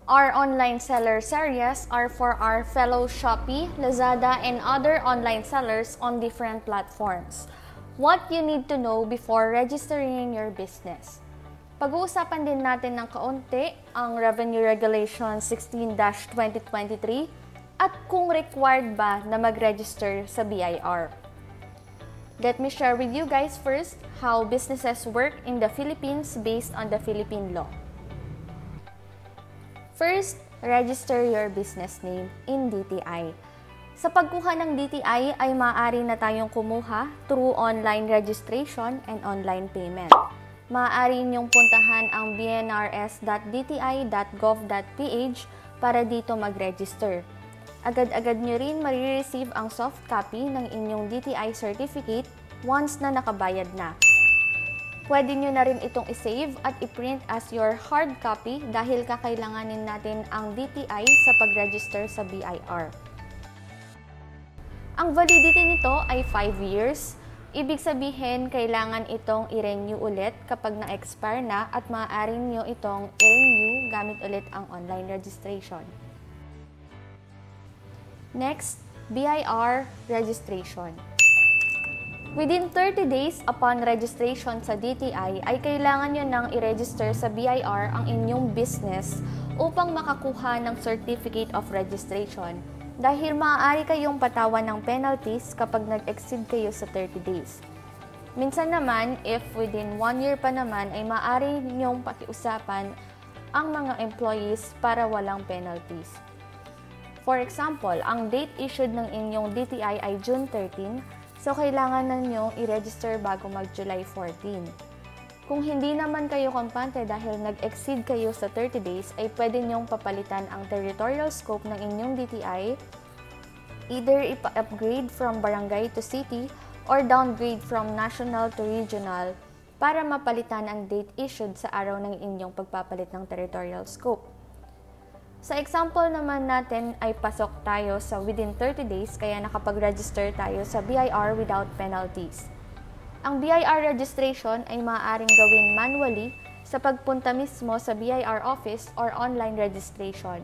Our online seller series are for our fellow Shopee, Lazada, and other online sellers on different platforms. What you need to know before registering your business. Pag-uusapan din natin ng kaunti ang Revenue Regulation 16-2023 at kung required ba na mag-register sa BIR. Let me share with you guys first how businesses work in the Philippines based on the Philippine law. First, register your business name in DTI. Sa pagkuha ng DTI ay maaari na tayong kumuha through online registration and online payment. Maaari niyong puntahan ang bnrs.dti.gov.ph para dito mag-register. Agad-agad niyo rin marireceive ang soft copy ng inyong DTI certificate once na nakabayad na. Pwede nyo na rin itong i-save at i-print as your hard copy dahil kakailanganin natin ang DTI sa pag-register sa BIR. Ang validity nito ay 5 years. Ibig sabihin, kailangan itong i-renew ulit kapag na-expire na at maaari nyo itong i-renew gamit ulit ang online registration. Next, BIR registration. Within 30 days upon registration sa DTI ay kailangan nyo nang i-register sa BIR ang inyong business upang makakuha ng Certificate of Registration dahil maaari kayong patawan ng penalties kapag nag-exceed kayo sa 30 days. Minsan naman, if within 1 year pa naman ay maaari nyong pakiusapan ang mga employees para walang penalties. For example, ang date issued ng inyong DTI ay June 13, so, kailangan na nyo i-register bago mag-July 14. Kung hindi naman kayo kampante dahil nag-exceed kayo sa 30 days, ay pwede nyong papalitan ang territorial scope ng inyong DTI, either ipa-upgrade from barangay to city or downgrade from national to regional para mapalitan ang date issued sa araw ng inyong pagpapalit ng territorial scope. Sa example naman natin ay pasok tayo sa within 30 days kaya nakapag-register tayo sa BIR without penalties. Ang BIR registration ay maaaring gawin manually sa pagpunta mismo sa BIR office or online registration.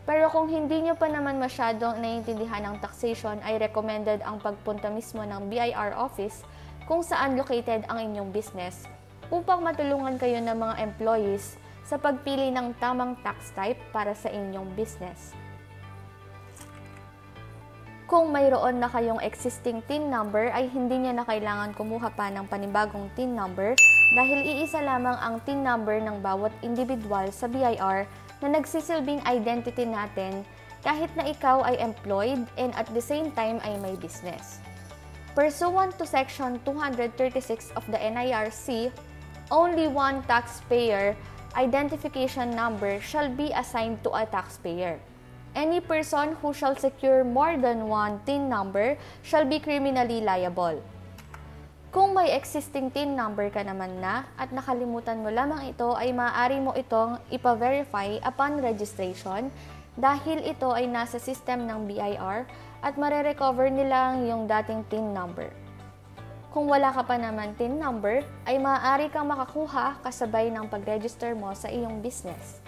Pero kung hindi nyo pa naman masyadong naiintindihan ang taxation ay recommended ang pagpunta mismo ng BIR office kung saan located ang inyong business upang matulungan kayo ng mga employees sa pagpili ng tamang tax type para sa inyong business. Kung mayroon na kayong existing TIN number ay hindi niya na kailangan kumuha pa ng panibagong TIN number dahil iisa lamang ang TIN number ng bawat individual sa BIR na nagsisilbing identity natin kahit na ikaw ay employed and at the same time ay may business. Pursuant to Section 236 of the NIRC, only one taxpayer identification number shall be assigned to a taxpayer. Any person who shall secure more than one TIN number shall be criminally liable. Kung may existing TIN number ka naman na at nakalimutan mo lamang ito ay maaari mo itong ipa-verify upon registration dahil ito ay nasa system ng BIR at mare-recover nila ang iyong dating TIN number. Kung wala ka pa naman TIN number, ay maaari kang makakuha kasabay ng pag-register mo sa iyong business.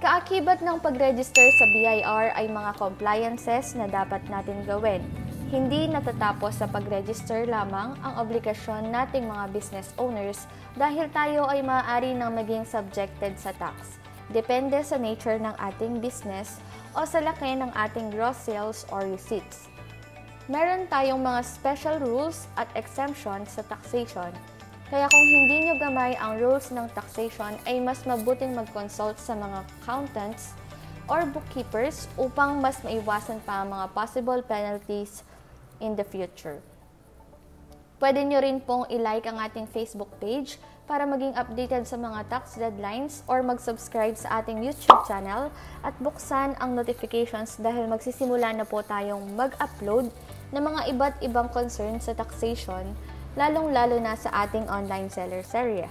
Kaakibat ng pag-register sa BIR ay mga compliances na dapat natin gawin. Hindi natatapos sa pag-register lamang ang obligasyon nating mga business owners dahil tayo ay maaari nang maging subjected sa tax. Depende sa nature ng ating business o sa laki ng ating gross sales or receipts. Meron tayong mga special rules at exemptions sa taxation. Kaya kung hindi nyo gamay ang rules ng taxation ay mas mabuting mag-consult sa mga accountants or bookkeepers upang mas maiwasan pa ang mga possible penalties in the future. Pwede nyo rin pong i-like ang ating Facebook page para maging updated sa mga tax deadlines or mag-subscribe sa ating YouTube channel at buksan ang notifications dahil magsisimula na po tayong mag-upload ng mga iba't ibang concerns sa taxation, lalong-lalo na sa ating online seller area.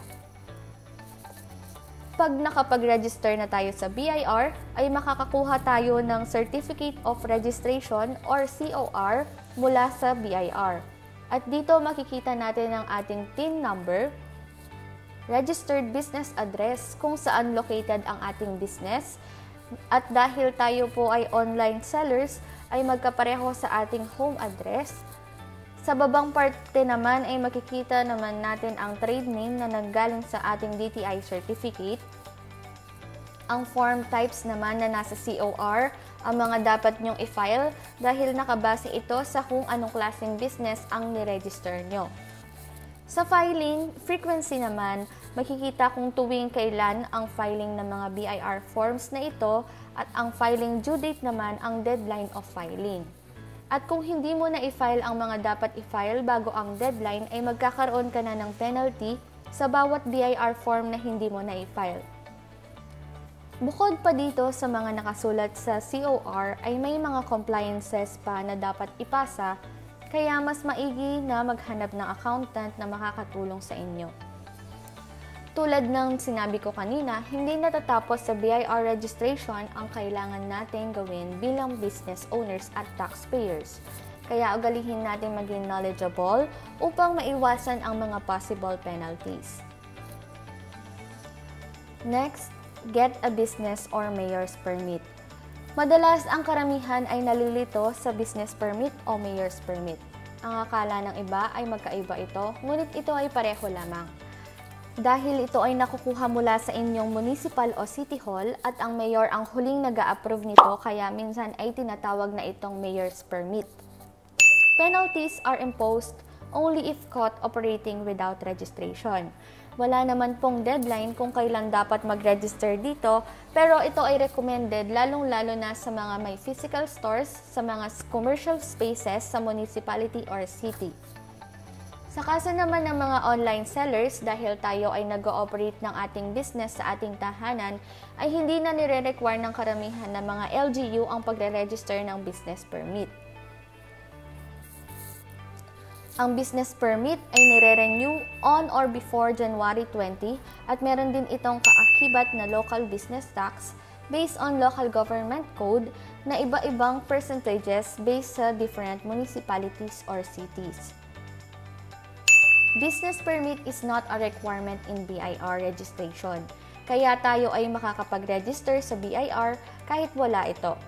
Pag nakapag-register na tayo sa BIR, ay makakakuha tayo ng Certificate of Registration or COR mula sa BIR. At dito makikita natin ang ating TIN number, registered business address kung saan located ang ating business. At dahil tayo po ay online sellers, ay magkapareho sa ating home address. Sa babang parte naman ay makikita naman natin ang trade name na nanggaling sa ating DTI certificate. Ang form types naman na nasa COR, ang mga dapat nyong i-file dahil nakabase ito sa kung anong klaseng business ang niregister nyo. Sa filing frequency naman, makikita kung tuwing kailan ang filing ng mga BIR forms na ito at ang filing due date naman ang deadline of filing. At kung hindi mo na i-file ang mga dapat i-file bago ang deadline ay magkakaroon ka na ng penalty sa bawat BIR form na hindi mo na i-file. Bukod pa dito sa mga nakasulat sa COR ay may mga compliances pa na dapat ipasa. Kaya mas maigi na maghanap ng accountant na makakatulong sa inyo. Tulad ng sinabi ko kanina, hindi natatapos sa BIR registration ang kailangan natin gawin bilang business owners at taxpayers. Kaya ugalihin natin maging knowledgeable upang maiwasan ang mga possible penalties. Next, get a business or mayor's permit. Madalas ang karamihan ay nalilito sa business permit o mayor's permit. Ang akala ng iba ay magkaiba ito, ngunit ito ay pareho lamang. Dahil ito ay nakukuha mula sa inyong municipal o city hall at ang mayor ang huling nag-a-approve nito kaya minsan ay tinatawag na itong mayor's permit. Penalties are imposed only if caught operating without registration. Wala naman pong deadline kung kailan dapat mag-register dito, pero ito ay recommended lalong-lalo na sa mga may physical stores, sa mga commercial spaces sa municipality or city. Sa kaso naman ng mga online sellers, dahil tayo ay nag-ooperate ng ating business sa ating tahanan, ay hindi na nire-require ng karamihan ng mga LGU ang pagre-register ng business permit. Ang business permit ay nire-renew on or before January 20 at meron din itong kaakibat na local business tax based on local government code na iba-ibang percentages based sa different municipalities or cities. Business permit is not a requirement in BIR registration, kaya tayo ay makakapag-register sa BIR kahit wala ito.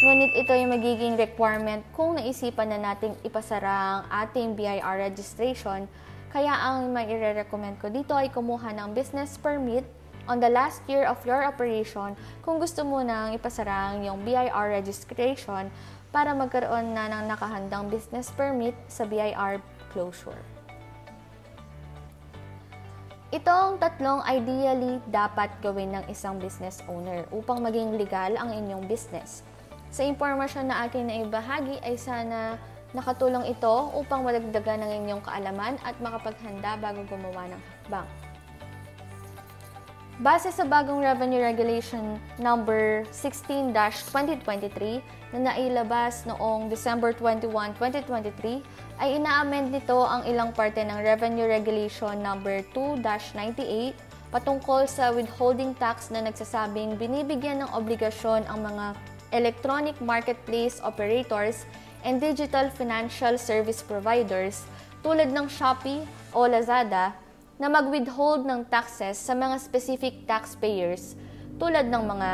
Ngunit ito ay magiging requirement kung naisipan na nating ipasara ang ating BIR registration, kaya ang may i-recommend ko dito ay kumuha ng business permit on the last year of your operation kung gusto mo nang ipasara ang iyong BIR registration para magkaroon na ng nakahandang business permit sa BIR closure. Ito ang tatlong ideally dapat gawin ng isang business owner upang maging legal ang inyong business. Sa impormasyon na akin na ibahagi ay sana nakatulong ito upang madagdagan ng inyong kaalaman at makapaghanda bago gumawa ng hakbang. Base sa bagong Revenue Regulation number 16-2023 na nailabas noong December 21, 2023, ay ina-amend nito ang ilang parte ng Revenue Regulation number 2-98 patungkol sa withholding tax na nagsasabing binibigyan ng obligasyon ang mga electronic marketplace operators and digital financial service providers tulad ng Shopee o Lazada na mag-withhold ng taxes sa mga specific taxpayers tulad ng mga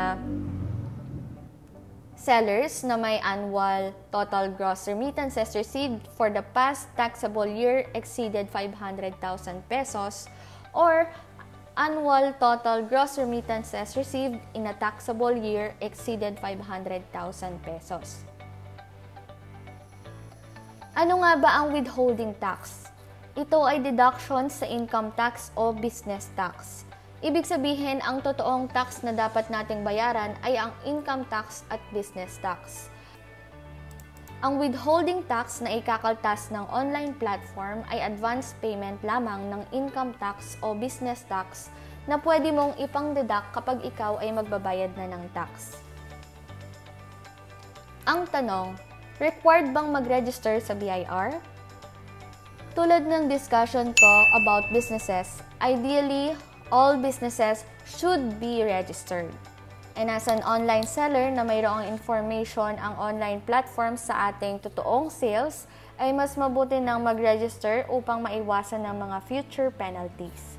sellers na may annual total gross remittances received for the past taxable year exceeded 500,000 pesos or annual total gross remittances received in a taxable year exceeded 500,000 pesos. Ano nga ba ang withholding tax? Ito ay deduction sa income tax o business tax. Ibig sabihin, ang totoong tax na dapat nating bayaran ay ang income tax at business tax. Ang withholding tax na ikakaltas ng online platform ay advance payment lamang ng income tax o business tax na pwede mong ipang-deduct kapag ikaw ay magbabayad na ng tax. Ang tanong, required bang mag-register sa BIR? Tulad ng discussion ko about businesses, ideally, all businesses should be registered. And as an online seller na mayroong information ang online platform sa ating totoong sales, ay mas mabuti nang mag-register upang maiwasan ng mga future penalties.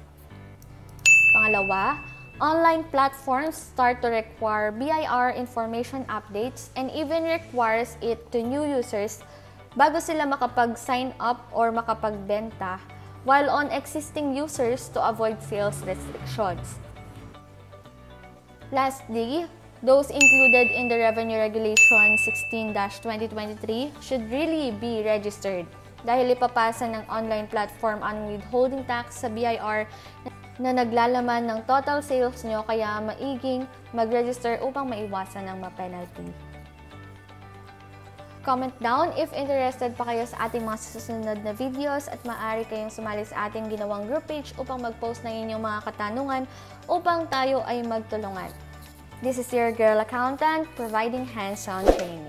Pangalawa, online platforms start to require BIR information updates and even requires it to new users bago sila makapag-sign up or makapagbenta, while on existing users to avoid sales restrictions. Lastly, those included in the Revenue Regulation 16-2023 should really be registered dahil ipapasa ng online platform ang withholding tax sa BIR na naglalaman ng total sales nyo, kaya maiging mag-register upang maiwasan ang ma-penalty. Comment down if interested pa kayo sa ating mga susunod na videos at maaari kayong sumali sa ating ginawang group page upang mag-post ng inyong mga katanungan upang tayo ay magtulungan. This is your girl accountant providing hands-on training.